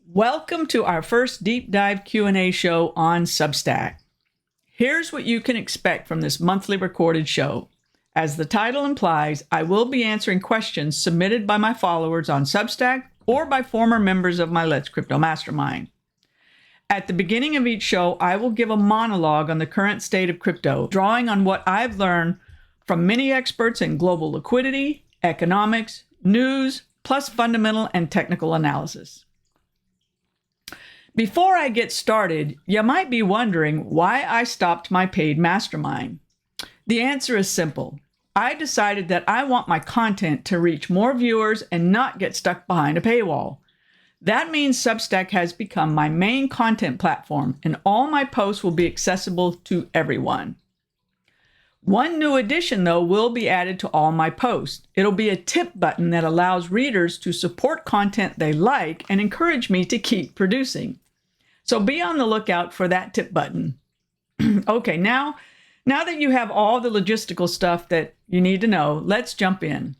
Welcome to our first deep dive Q&A show on Substack. Here's what you can expect from this monthly recorded show. As the title implies, I will be answering questions submitted by my followers on Substack or by former members of my Let's Crypto Mastermind. At the beginning of each show, I will give a monologue on the current state of crypto, drawing on what I've learned from many experts in global liquidity, economics, news, plus fundamental and technical analysis. Before I get started, you might be wondering why I stopped my paid mastermind. The answer is simple. I decided that I want my content to reach more viewers and not get stuck behind a paywall. That means Substack has become my main content platform, and all my posts will be accessible to everyone. One new addition, though, will be added to all my posts. It'll be a tip button that allows readers to support content they like and encourage me to keep producing. So be on the lookout for that tip button. Okay, now that you have all the logistical stuff that you need to know, let's jump in.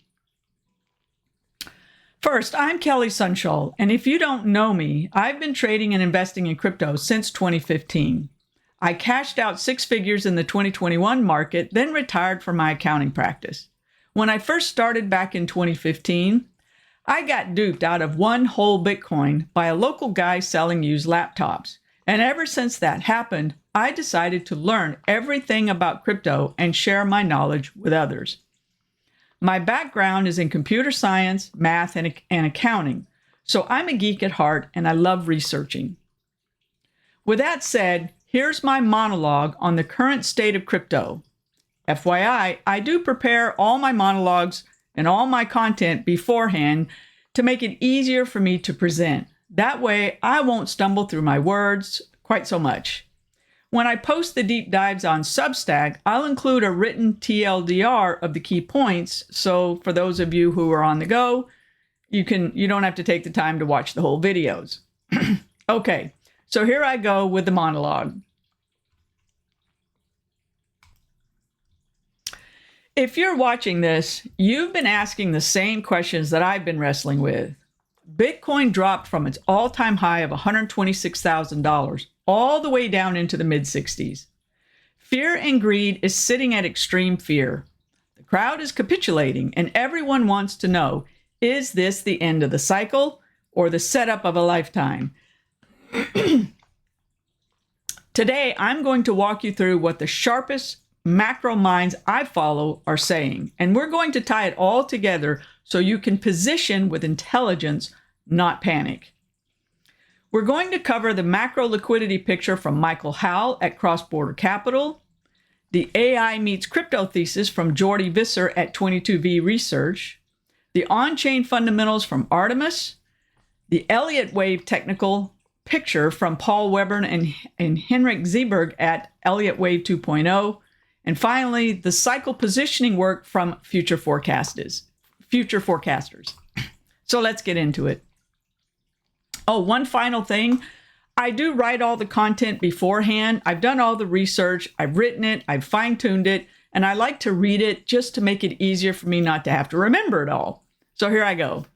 First, I'm Kelly Sunshall, and if you don't know me, I've been trading and investing in crypto since 2015. I cashed out six figures in the 2021 market, then retired from my accounting practice. When I first started back in 2015, I got duped out of one whole Bitcoin by a local guy selling used laptops. And ever since that happened, I decided to learn everything about crypto and share my knowledge with others. My background is in computer science, math, and accounting, so I'm a geek at heart and I love researching. With that said, here's my monologue on the current state of crypto. FYI, I do prepare all my monologues and all my content beforehand to make it easier for me to present. That way, I won't stumble through my words quite so much. When I post the deep dives on Substack, I'll include a written TLDR of the key points. So for those of you who are on the go, you don't have to take the time to watch the whole videos. Okay, so here I go with the monologue. If you're watching this, you've been asking the same questions that I've been wrestling with. Bitcoin dropped from its all-time high of $126,000 all the way down into the mid-60s. Fear and greed is sitting at extreme fear. The crowd is capitulating, and everyone wants to know, is this the end of the cycle or the setup of a lifetime? Today, I'm going to walk you through what the sharpest macro minds I follow are saying, and we're going to tie it all together so you can position with intelligence, not panic. We're going to cover the macro liquidity picture from Michael Howell at Cross Border Capital, the AI meets crypto thesis from Jordi Visser at 22V Research, the on-chain fundamentals from Artemis, the Elliott Wave technical picture from Paul Weber and Henrik Zeberg at Elliott Wave 2.0, and finally, the cycle positioning work from future forecasters. So let's get into it. Oh, one final thing. I do write all the content beforehand. I've done all the research. I've written it. I've fine-tuned it. And I like to read it just to make it easier for me not to have to remember it all. So here I go.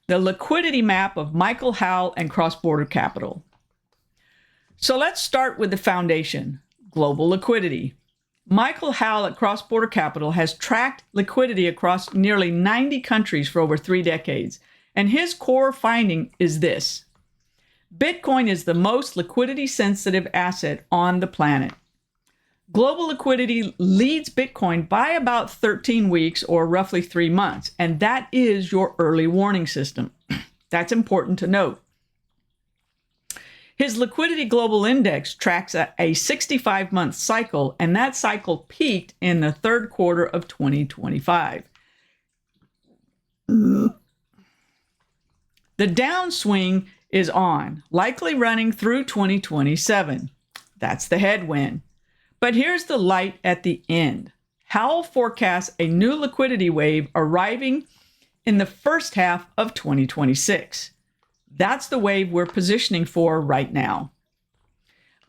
The liquidity map of Michael Howell and Cross Border Capital. So let's start with the foundation, global liquidity. Michael Howell at Cross Border Capital has tracked liquidity across nearly 90 countries for over 3 decades, and his core finding is this. Bitcoin is the most liquidity-sensitive asset on the planet. Global liquidity leads Bitcoin by about 13 weeks or roughly 3 months, and that is your early warning system. That's important to note. His Liquidity Global Index tracks a 65-month cycle, and that cycle peaked in the third quarter of 2025. The downswing is on, likely running through 2027. That's the headwind. But here's the light at the end. Howell forecasts a new liquidity wave arriving in the first half of 2026. That's the wave we're positioning for right now.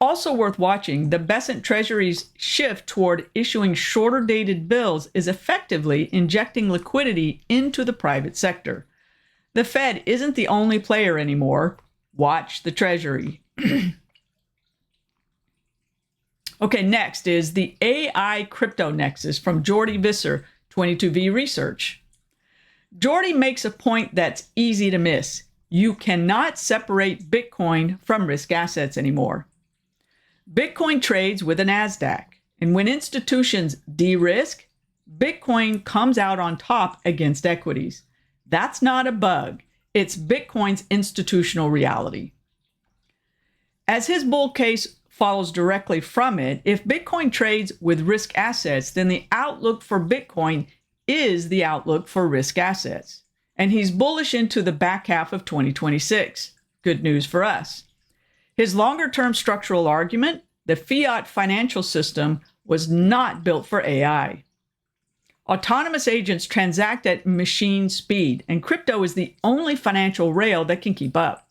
Also worth watching, the Besant Treasury's shift toward issuing shorter dated bills is effectively injecting liquidity into the private sector. The Fed isn't the only player anymore. Watch the Treasury. Okay, next is the AI Crypto Nexus from Jordy Visser, 22V Research. Jordy makes a point that's easy to miss. You cannot separate Bitcoin from risk assets anymore. Bitcoin trades with a NASDAQ, and when institutions de-risk, Bitcoin comes out on top against equities. That's not a bug. It's Bitcoin's institutional reality. As his bull case follows directly from it, if Bitcoin trades with risk assets, then the outlook for Bitcoin is the outlook for risk assets. And he's bullish into the back half of 2026. Good news for us. His longer-term structural argument, the fiat financial system was not built for AI. Autonomous agents transact at machine speed, and crypto is the only financial rail that can keep up.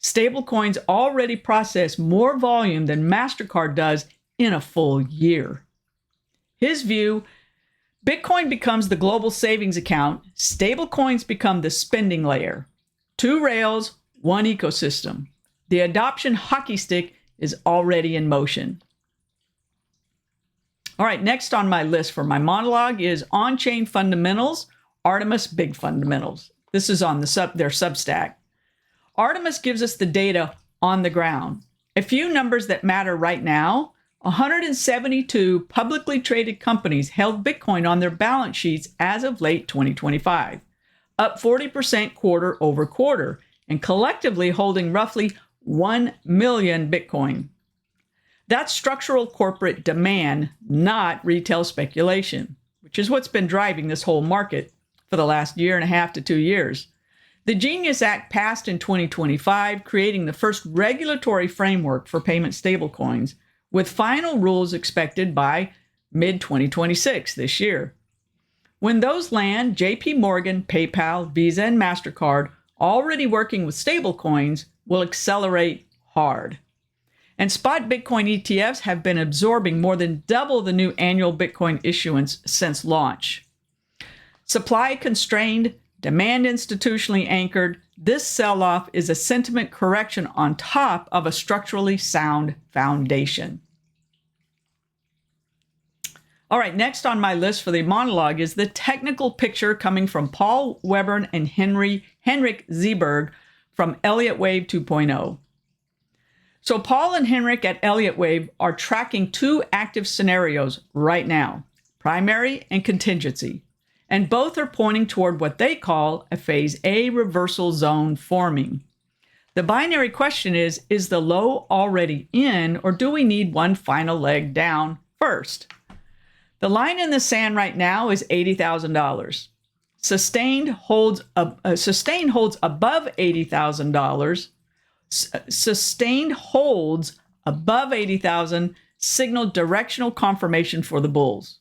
Stablecoins already process more volume than MasterCard does in a full year. His view, Bitcoin becomes the global savings account, stablecoins become the spending layer. Two rails, one ecosystem. The adoption hockey stick is already in motion. All right, next on my list for my monologue is On-Chain Fundamentals, Artemis Big Fundamentals. This is on their Substack. Artemis gives us the data on the ground. A few numbers that matter right now: 172 publicly traded companies held Bitcoin on their balance sheets as of late 2025, up 40% quarter over quarter, and collectively holding roughly 1 million Bitcoin. That's structural corporate demand, not retail speculation, which is what's been driving this whole market for the last year and a half to 2 years. The Genius Act passed in 2025, creating the first regulatory framework for payment stablecoins, with final rules expected by mid-2026 this year. When those land, JP Morgan, PayPal, Visa, and MasterCard, already working with stablecoins, will accelerate hard. And spot Bitcoin ETFs have been absorbing more than double the new annual Bitcoin issuance since launch. Supply constrained, demand institutionally anchored, this sell-off is a sentiment correction on top of a structurally sound foundation. All right, next on my list for the monologue is the technical picture coming from Paul Webern and Henrik Zeberg from Elliott Wave 2.0. So Paul and Henrik at Elliott Wave are tracking two active scenarios right now, primary and contingency, and both are pointing toward what they call a phase A reversal zone forming. The binary question is the low already in, or do we need one final leg down first? The line in the sand right now is $80,000. Sustained holds above $80,000. Sustained holds above 80,000 signal directional confirmation for the bulls.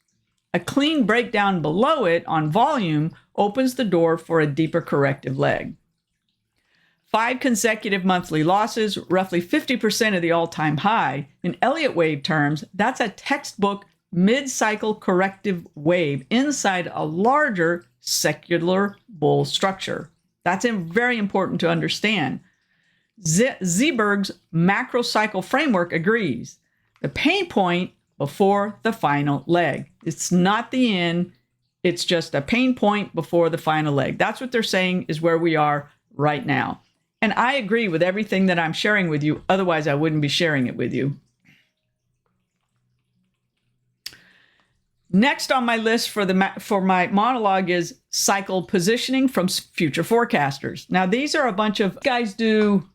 A clean breakdown below it on volume opens the door for a deeper corrective leg. 5 consecutive monthly losses, roughly 50% of the all-time high. In Elliott Wave terms, that's a textbook mid-cycle corrective wave inside a larger secular bull structure. That's very important to understand. Zeberg's macro cycle framework agrees. The pain point before the final leg. It's not the end. It's just a pain point before the final leg. That's what they're saying is where we are right now. And I agree with everything that I'm sharing with you. Otherwise, I wouldn't be sharing it with you. Next on my list for my monologue is cycle positioning from future forecasters. Now, these are a bunch of guys do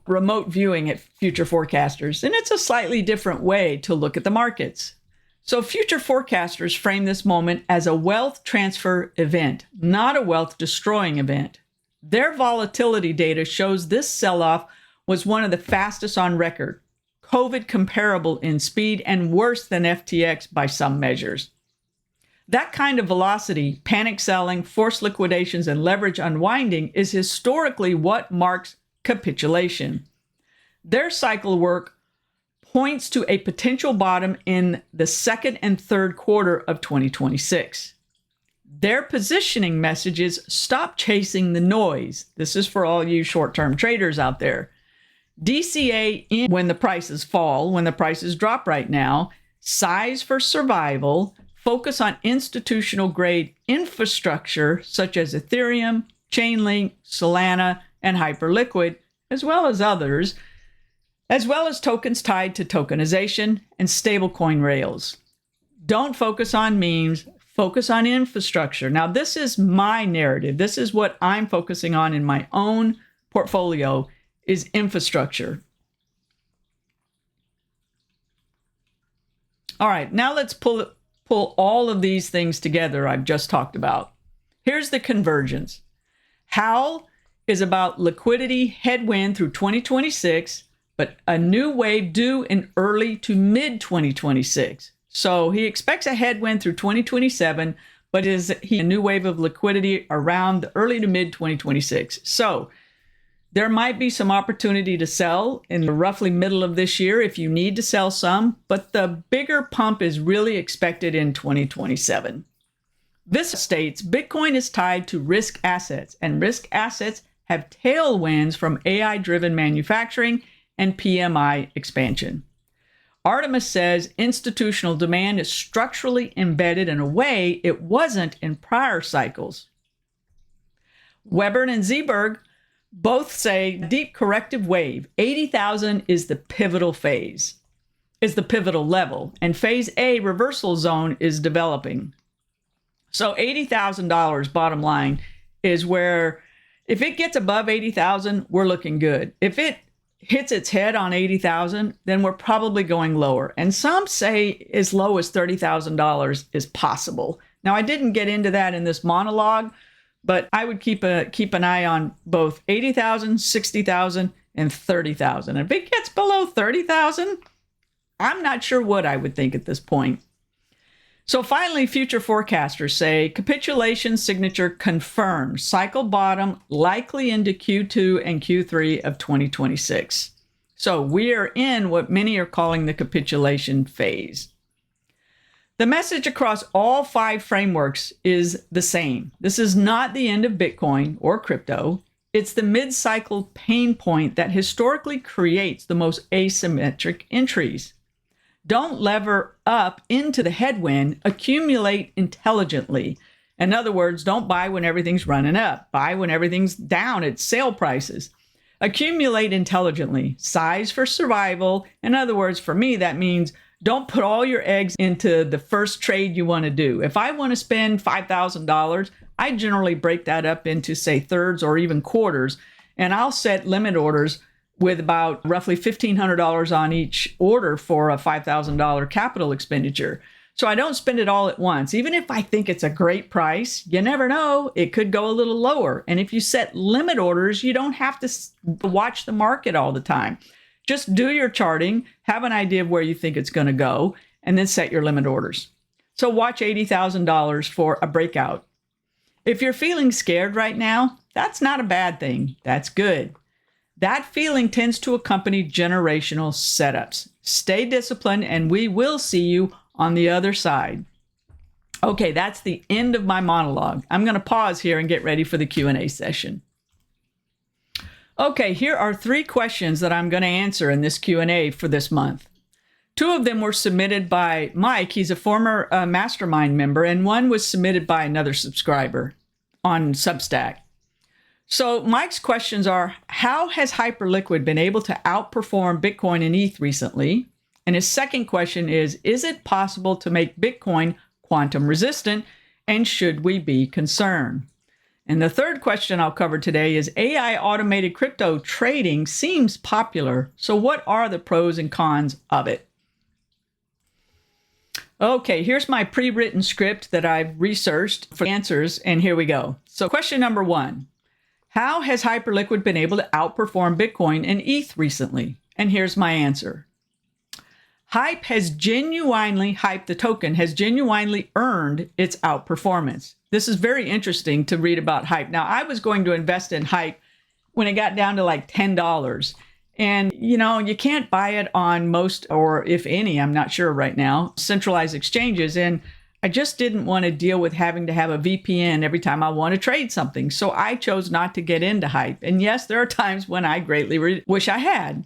remote viewing at future forecasters, and it's a slightly different way to look at the markets. So future forecasters frame this moment as a wealth transfer event, not a wealth destroying event. Their volatility data shows this sell-off was one of the fastest on record, COVID comparable in speed, and worse than FTX by some measures. That kind of velocity, panic selling, forced liquidations, and leverage unwinding is historically what marks capitulation. Their cycle work points to a potential bottom in the second and third quarter of 2026. Their positioning message is stop chasing the noise. This is for all you short-term traders out there. DCA in when the prices fall, when the prices drop right now, size for survival, focus on institutional grade infrastructure such as Ethereum, Chainlink, Solana, and Hyperliquid, as well as others, as well as tokens tied to tokenization and stablecoin rails. Don't focus on memes, focus on infrastructure. Now, this is my narrative. This is what I'm focusing on in my own portfolio is infrastructure. All right, now let's pull all of these things together I've just talked about. Here's the convergence. Howl is about liquidity headwind through 2026, but a new wave due in early to mid 2026. So he expects a headwind through 2027, but is he a new wave of liquidity around the early to mid 2026. So there might be some opportunity to sell in the roughly middle of this year if you need to sell some, but the bigger pump is really expected in 2027. This states Bitcoin is tied to risk assets, and risk assets have tailwinds from AI-driven manufacturing and PMI expansion. Artemis says institutional demand is structurally embedded in a way it wasn't in prior cycles. Webern and Zeeberg both say deep corrective wave, 80,000 is the pivotal phase, is the pivotal level, and phase A reversal zone is developing. So $80,000 bottom line is where if it gets above 80,000, we're looking good. If it hits its head on 80,000, then we're probably going lower. And some say as low as $30,000 is possible. Now, I didn't get into that in this monologue, but I would keep an eye on both 80,000, 60,000, and 30,000. If it gets below 30,000, I'm not sure what I would think at this point. So finally, future forecasters say capitulation signature confirmed, cycle bottom likely into Q2 and Q3 of 2026. So we are in what many are calling the capitulation phase. The message across all 5 frameworks is the same. This is not the end of Bitcoin or crypto. It's the mid-cycle pain point that historically creates the most asymmetric entries. Don't lever up into the headwind, accumulate intelligently. In other words, don't buy when everything's running up. Buy when everything's down at sale prices. Accumulate intelligently. Size for survival. In other words, for me, that means don't put all your eggs into the first trade you want to do. If I want to spend $5,000, I generally break that up into, say, thirds or even quarters, and I'll set limit orders with about roughly $1,500 on each order for a $5,000 capital expenditure. So I don't spend it all at once. Even if I think it's a great price, you never know, it could go a little lower. And if you set limit orders, you don't have to watch the market all the time. Just do your charting, have an idea of where you think it's going to go, and then set your limit orders. So watch $80,000 for a breakout. If you're feeling scared right now, that's not a bad thing. That's good. That feeling tends to accompany generational setups. Stay disciplined, and we will see you on the other side. Okay, that's the end of my monologue. I'm going to pause here and get ready for the Q&A session. Okay, here are 3 questions that I'm going to answer in this Q&A for this month. 2 of them were submitted by Mike. He's a former mastermind member, and one was submitted by another subscriber on Substack. So Mike's questions are, how has Hyperliquid been able to outperform Bitcoin and ETH recently? And his second question is it possible to make Bitcoin quantum resistant? And should we be concerned? And the third question I'll cover today is AI automated crypto trading seems popular. So what are the pros and cons of it? Okay, here's my pre-written script that I've researched for answers, and here we go. So question number 1. How has Hyperliquid been able to outperform Bitcoin and ETH recently? And here's my answer. Hype, the token has genuinely earned its outperformance. This is very interesting to read about Hype. Now, I was going to invest in Hype when it got down to like $10. And, you can't buy it on most, or if any, I'm not sure right now, centralized exchanges. And I just didn't want to deal with having to have a VPN every time I want to trade something. So I chose not to get into hype. And yes, there are times when I greatly wish I had.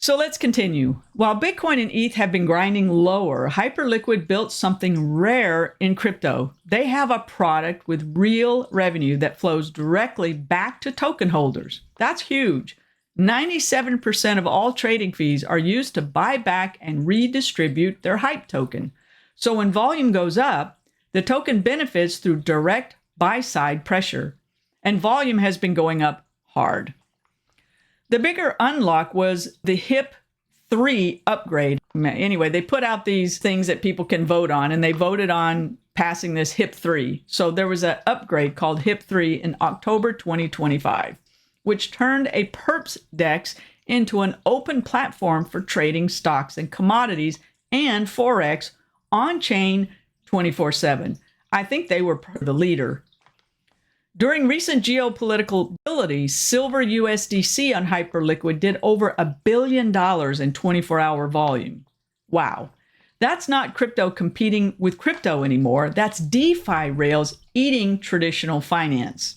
So let's continue. While Bitcoin and ETH have been grinding lower, Hyperliquid built something rare in crypto. They have a product with real revenue that flows directly back to token holders. That's huge. 97% of all trading fees are used to buy back and redistribute their hype token. So when volume goes up, the token benefits through direct buy-side pressure. And volume has been going up hard. The bigger unlock was the HIP-3 upgrade. Anyway, they put out these things that people can vote on, and they voted on passing this HIP-3. So there was an upgrade called HIP-3 in October 2025, which turned a perps DEX into an open platform for trading stocks and commodities and Forex on-chain 24/7. I think they were the leader. During recent geopolitical volatility, silver USDC on Hyperliquid did over $1 billion in 24-hour volume. Wow. That's not crypto competing with crypto anymore. That's DeFi rails eating traditional finance.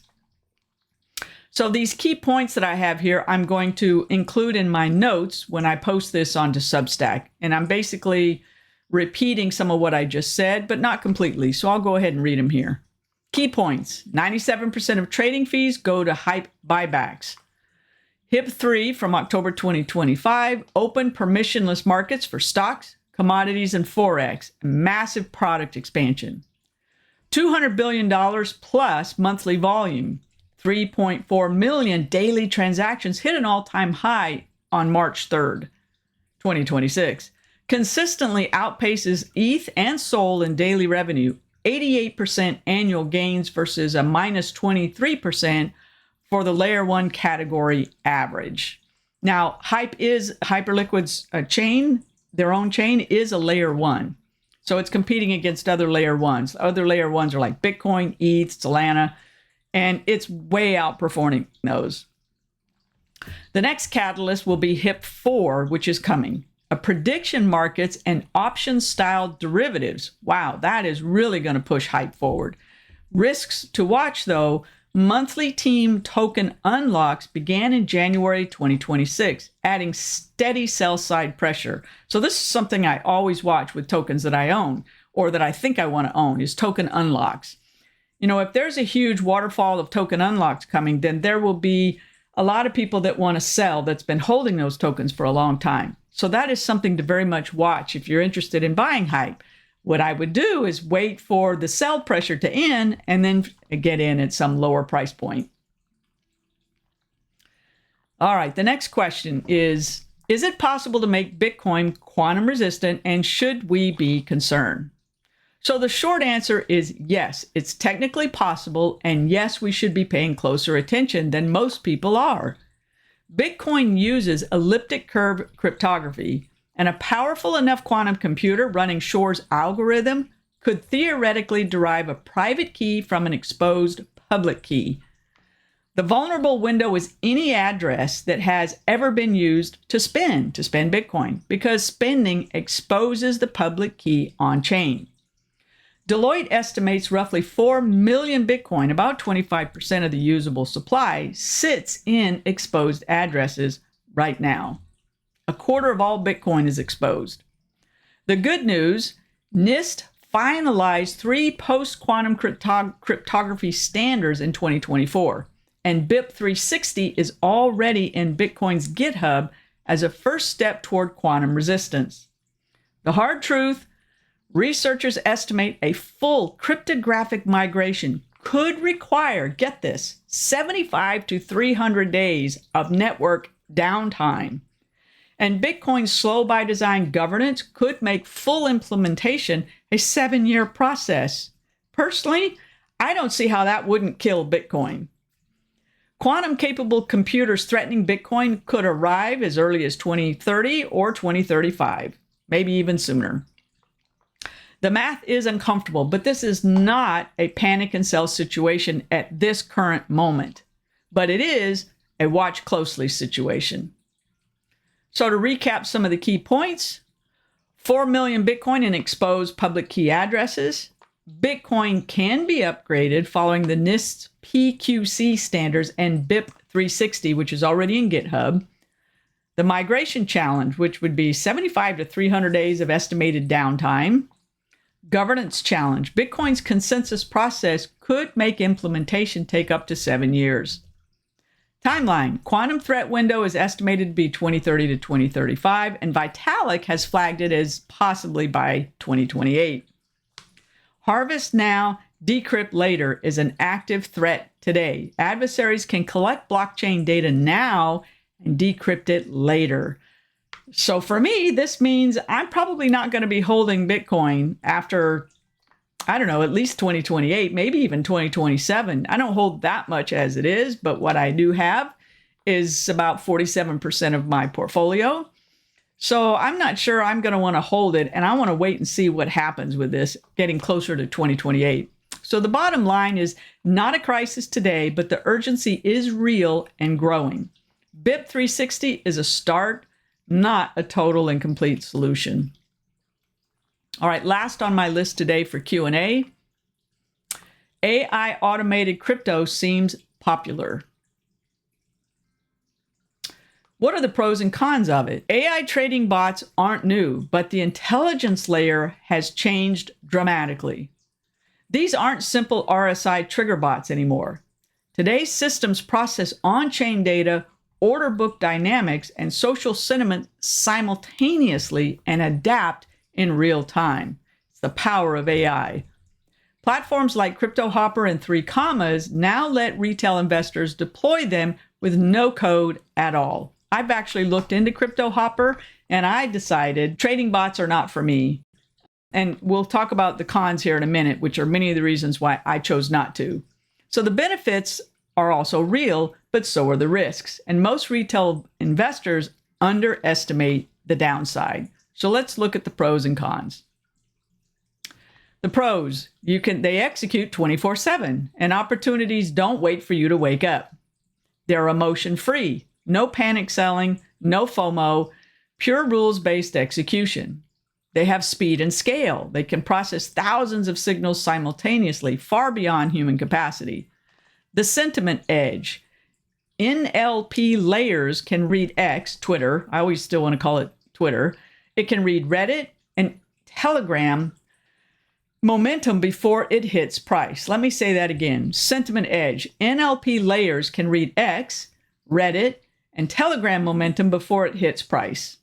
So these key points that I have here, I'm going to include in my notes when I post this onto Substack. And I'm basically repeating some of what I just said, but not completely. So I'll go ahead and read them here. Key points. 97% of trading fees go to hype buybacks. HIP-3 from October 2025, open permissionless markets for stocks, commodities, and Forex. Massive product expansion. $200 billion plus monthly volume. 3.4 million daily transactions hit an all-time high on March 3rd, 2026. Consistently outpaces ETH and SOL in daily revenue. 88% annual gains versus a minus 23% for the layer 1 category average. Now, Hyperliquid's chain, their own chain, is a layer 1. So it's competing against other layer 1s. Other layer 1s are like Bitcoin, ETH, Solana, and it's way outperforming those. The next catalyst will be HIP-4, which is coming. A prediction markets and option-style derivatives. Wow, that is really going to push hype forward. Risks to watch, though. Monthly team token unlocks began in January 2026, adding steady sell-side pressure. So this is something I always watch with tokens that I own, or that I think I want to own, is token unlocks. You know, if there's a huge waterfall of token unlocks coming, then there will be a lot of people that want to sell that's been holding those tokens for a long time. So that is something to very much watch if you're interested in buying hype. What I would do is wait for the sell pressure to end and then get in at some lower price point. All right, the next question is it possible to make Bitcoin quantum resistant, and should we be concerned? So the short answer is yes, it's technically possible, and yes, we should be paying closer attention than most people are. Bitcoin uses elliptic curve cryptography, and a powerful enough quantum computer running Shor's algorithm could theoretically derive a private key from an exposed public key. The vulnerable window is any address that has ever been used to spend Bitcoin, because spending exposes the public key on chain. Deloitte estimates roughly 4 million Bitcoin, about 25% of the usable supply, sits in exposed addresses right now. A quarter of all Bitcoin is exposed. The good news, NIST finalized 3 post-quantum cryptography standards in 2024, and BIP 360 is already in Bitcoin's GitHub as a first step toward quantum resistance. The hard truth, researchers estimate a full cryptographic migration could require, get this, 75 to 300 days of network downtime. And Bitcoin's slow by design governance could make full implementation a 7-year process. Personally, I don't see how that wouldn't kill Bitcoin. Quantum capable computers threatening Bitcoin could arrive as early as 2030 or 2035, maybe even sooner. The math is uncomfortable, but this is not a panic and sell situation at this current moment, but it is a watch closely situation. So to recap some of the key points, 4 million Bitcoin in exposed public key addresses. Bitcoin can be upgraded following the NIST PQC standards and BIP 360, which is already in GitHub. The migration challenge, which would be 75 to 300 days of estimated downtime. Governance challenge. Bitcoin's consensus process could make implementation take up to 7 years. Timeline. Quantum threat window is estimated to be 2030 to 2035, and Vitalik has flagged it as possibly by 2028. Harvest now, decrypt later is an active threat today. Adversaries can collect blockchain data now and decrypt it later. So for me, this means I'm probably not going to be holding Bitcoin after, I don't know, at least 2028, maybe even 2027. I don't hold that much as it is, but what I do have is about 47% of my portfolio. So I'm not sure I'm going to want to hold it, and I want to wait and see what happens with this getting closer to 2028. So the bottom line is not a crisis today, but the urgency is real and growing. BIP 360 is a start, not a total and complete solution. All right, last on my list today for Q&A. AI automated crypto seems popular. What are the pros and cons of it? AI trading bots aren't new, but the intelligence layer has changed dramatically. These aren't simple RSI trigger bots anymore. Today's systems process on-chain data, order book dynamics, and social sentiment simultaneously and adapt in real time. It's the power of AI. Platforms like Crypto Hopper and 3 Commas now let retail investors deploy them with no code at all. I've actually looked into Crypto Hopper and I decided trading bots are not for me. And we'll talk about the cons here in a minute, which are many of the reasons why I chose not to. So the benefits are also real, but so are the risks. And most retail investors underestimate the downside. So let's look at the pros and cons. The pros, they execute 24/7 and opportunities don't wait for you to wake up. They're emotion free, no panic selling, no FOMO, pure rules-based execution. They have speed and scale. They can process thousands of signals simultaneously, far beyond human capacity. The sentiment edge. NLP layers can read X, Twitter. I always still want to call it Twitter. It can read Reddit and Telegram momentum before it hits price. Let me say that again. Sentiment edge. NLP layers can read X, Reddit, and Telegram momentum before it hits price.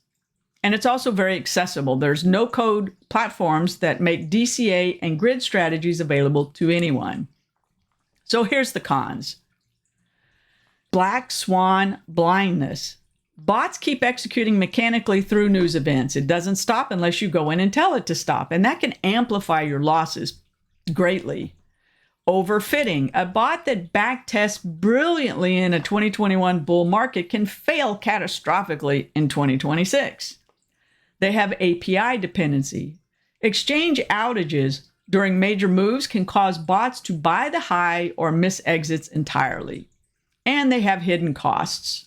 And it's also very accessible. There's no code platforms that make DCA and grid strategies available to anyone. So here's the cons. Black swan blindness. Bots keep executing mechanically through news events. It doesn't stop unless you go in and tell it to stop. And that can amplify your losses greatly. Overfitting. A bot that backtests brilliantly in a 2021 bull market can fail catastrophically in 2026. They have API dependency. Exchange outages during major moves can cause bots to buy the high or miss exits entirely. And they have hidden costs.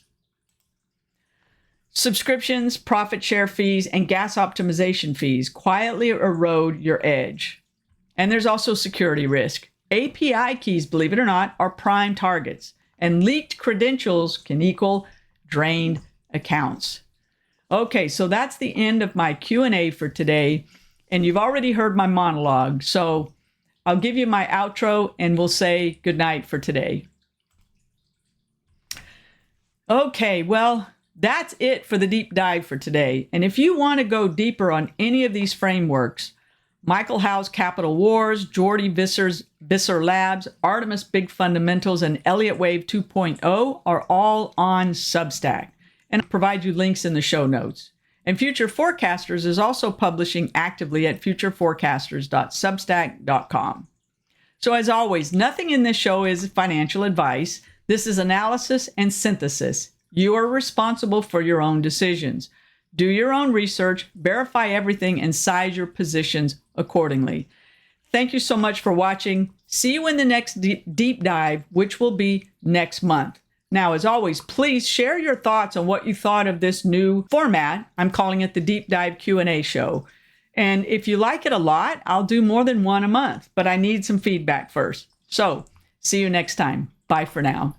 Subscriptions, profit share fees, and gas optimization fees quietly erode your edge. And there's also security risk. API keys, believe it or not, are prime targets, and leaked credentials can equal drained accounts. Okay, so that's the end of my Q&A for today, and you've already heard my monologue, so I'll give you my outro and we'll say goodnight for today. Okay, well, that's it for the deep dive for today. And if you want to go deeper on any of these frameworks, Michael Howe's Capital Wars, Jordy Visser Labs, Artemis Big Fundamentals, and Elliott Wave 2.0 are all on Substack. And I'll provide you links in the show notes. And Future Forecasters is also publishing actively at futureforecasters.substack.com. So as always, nothing in this show is financial advice. This is analysis and synthesis. You are responsible for your own decisions. Do your own research, verify everything, and size your positions accordingly. Thank you so much for watching. See you in the next deep dive, which will be next month. Now, as always, please share your thoughts on what you thought of this new format. I'm calling it the Deep Dive Q&A Show. And if you like it a lot, I'll do more than one a month, but I need some feedback first. So see you next time. Bye for now.